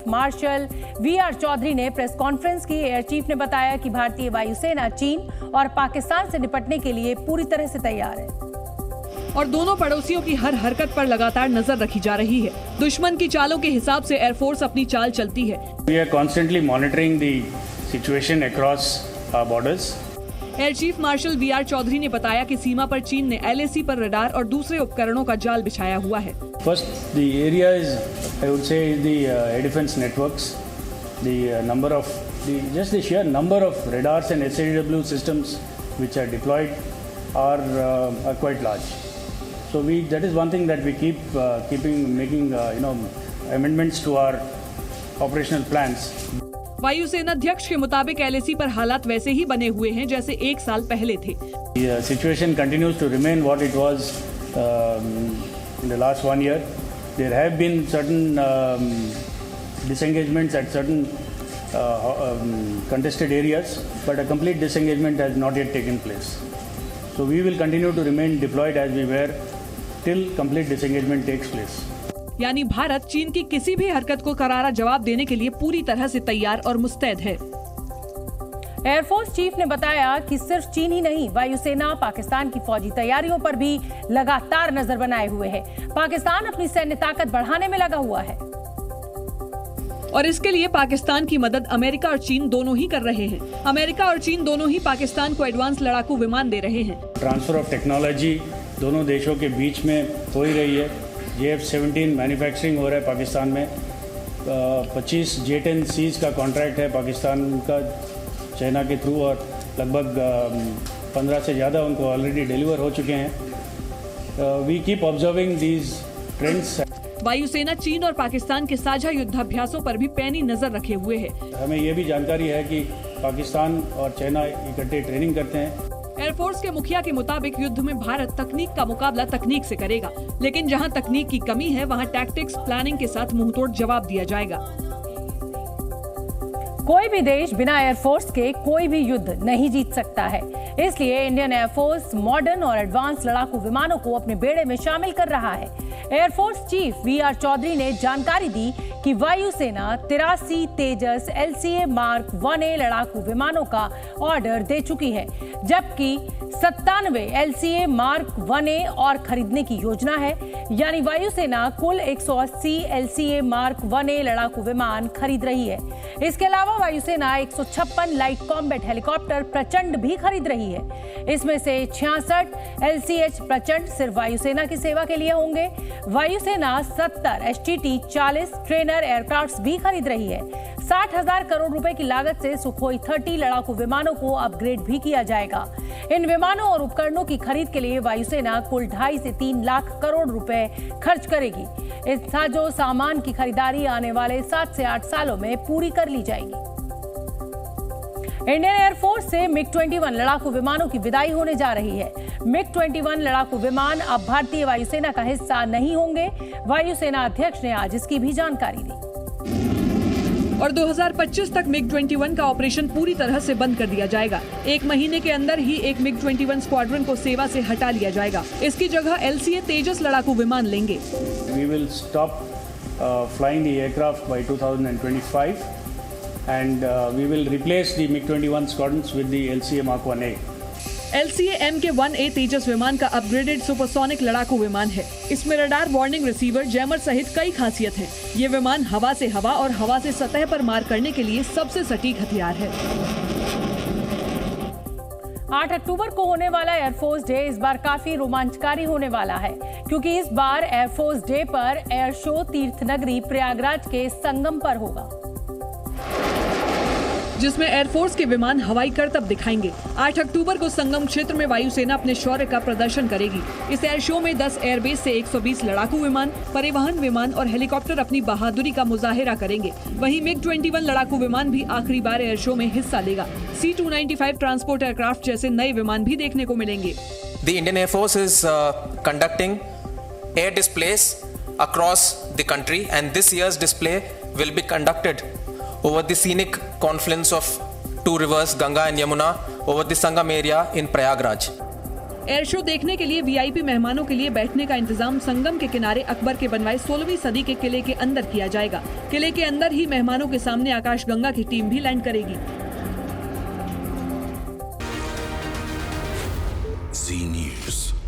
Martial VR Chaudhari ने press conference की। Air chief ने बताया कि भारतीय वायुसेना चीन और पाकिस्तान से निपटने के लिए पूरी तरह से तैयार है और दोनों पड़ोसियों की हर हरकत पर लगातार नजर रखी जा रही है। दुश्मन की चालों के हिसाब से एयरफोर्स अपनी चाल चलती है। We are constantly monitoring the situation across our borders. Air chief marshal VR Chaudhari ने बताया कि सीमा पर चीन ने LAC पर रडार और दूसरे उपकरणों का जाल बिछाया हुआ है। First, the area is, I would say, the air defense networks. The number of just the sheer number of radars and SAW systems which are deployed are quite large. So that is one thing that we making amendments to our operational plans. वायुसेना अध्यक्ष के मुताबिक LAC पर हालात वैसे ही बने हुए हैं जैसे एक साल पहले थे। The situation continues to remain what it was in the last 1 year. There have been certain disengagements at certain contested areas, but a complete disengagement has not yet taken place. So we will continue to remain deployed as we were till complete disengagement takes place. यानी भारत चीन की किसी भी हरकत को करारा जवाब देने के लिए पूरी तरह से तैयार और मुस्तैद है। एयरफोर्स चीफ ने बताया कि सिर्फ चीन ही नहीं, वायुसेना पाकिस्तान की फौजी तैयारियों पर भी लगातार नजर बनाए हुए है। पाकिस्तान अपनी सैन्य ताकत बढ़ाने में लगा हुआ है और इसके लिए पाकिस्तान की मदद अमेरिका और चीन दोनों ही कर रहे हैं। अमेरिका और चीन दोनों ही पाकिस्तान को एडवांस लड़ाकू विमान दे रहे हैं। ट्रांसफर ऑफ टेक्नोलॉजी दोनों देशों के बीच में हो ही रही है। JF-17 मैन्युफैक्चरिंग हो रहा है पाकिस्तान में। 25 J-10Cs का कॉन्ट्रैक्ट है पाकिस्तान का चाइना के थ्रू और लगभग 15 से ज़्यादा उनको ऑलरेडी डिलीवर हो चुके हैं। We keep observing these trends. वायुसेना चीन और पाकिस्तान के साझा युद्धाभ्यासों पर भी पैनी नजर रखे हुए है। हमें यह भी जानकारी है कि पाकिस्तान और चाइना इकट्ठे ट्रेनिंग करते हैं। एयरफोर्स के मुखिया के मुताबिक युद्ध में भारत तकनीक का मुकाबला तकनीक से करेगा, लेकिन जहां तकनीक की कमी है वहां टैक्टिक्स प्लानिंग के साथ मुंहतोड़ जवाब दिया जाएगा। कोई भी देश बिना एयरफोर्स के कोई भी युद्ध नहीं जीत सकता है। इसलिए इंडियन एयरफोर्स मॉडर्न और एडवांस लड़ाकू विमानों को अपने बेड़े में शामिल कर रहा है। एयरफोर्स चीफ वीआर चौधरी ने जानकारी दी कि वायुसेना 83 तेजस LCA मार्क 1A लड़ाकू विमानों का ऑर्डर दे चुकी है, जबकि 97 LCA मार्क 1A और खरीदने की योजना है। यानी वायुसेना कुल 180 LCA मार्क 1A लड़ाकू विमान खरीद रही है। इसके अलावा वायुसेना 156 लाइट कॉम्बैट हेलीकॉप्टर प्रचंड भी खरीद रही है। इसमें से 66 LCH प्रचंड सिर्फ वायुसेना की सेवा के लिए होंगे। वायुसेना 70 HTT 40 ट्रेनर एयरक्राफ्ट भी खरीद रही है। 60,000 करोड़ रुपए की लागत से सुखोई 30 लड़ाकू विमानों को अपग्रेड भी किया जाएगा। इन विमानों और उपकरणों की खरीद के लिए वायुसेना कुल 2.5 से 3 लाख करोड़ रुपए खर्च करेगी। इस साजो सामान की खरीदारी आने वाले 7 से 8 सालों में पूरी कर ली जाएगी। इंडियन एयरफोर्स से MiG-21 लड़ाकू विमानों की विदाई होने जा रही है। MiG-21 लड़ाकू विमान अब भारतीय वायुसेना का हिस्सा नहीं होंगे। वायुसेना अध्यक्ष ने आज इसकी भी जानकारी दी और 2025 तक MiG-21 का ऑपरेशन पूरी तरह से बंद कर दिया जाएगा। 1 महीने के अंदर ही एक MiG-21 स्क्वाड्रन को सेवा से हटा लिया जाएगा। इसकी जगह LCA तेजस लड़ाकू विमान लेंगे। We will stop flying the aircraft by 2025 and we will replace the MiG-21 squadrons with the LCA Mark 1A. LCA MK-1A तेजस विमान का अपग्रेडेड सुपरसोनिक लड़ाकू विमान है। इसमें रडार, वार्निंग रिसीवर, जैमर सहित कई खासियत हैं। ये विमान हवा से हवा और हवा से सतह पर मार करने के लिए सबसे सटीक हथियार है। 8 अक्टूबर को होने वाला एयरफोर्स डे इस बार काफी रोमांचकारी होने वाला है, क्योंकि इस बार एयरफोर्स डे पर एयर शो तीर्थनगरी प्रयागराज के संगम पर होगा, जिसमें एयरफोर्स के विमान हवाई करतब दिखाएंगे। 8 अक्टूबर को संगम क्षेत्र में वायुसेना अपने शौर्य का प्रदर्शन करेगी। इस एयर शो में 10 एयरबेस से 120 लड़ाकू विमान, परिवहन विमान और हेलीकॉप्टर अपनी बहादुरी का मुजाहिरा करेंगे। वहीं MiG-21 लड़ाकू विमान भी आखिरी बार एयर शो में हिस्सा लेगा। C-295 ट्रांसपोर्ट एयरक्राफ्ट जैसे नए विमान भी देखने को मिलेंगे। The Indian Air Force is conducting air displays across the country, and this year's display will be conducted over the scenic confluence of two rivers, Ganga and Yamuna, over the Sangam area in Prayagraj. Air show देखने के लिए VIP मेहमानों के लिए बैठने का इंतजाम संगम के किनारे अकबर के बनवाए 16वीं सदी के किले के अंदर किया जाएगा। किले के अंदर ही मेहमानों के सामने आकाशगंगा की टीम भी लैंड करेगी। Zee News।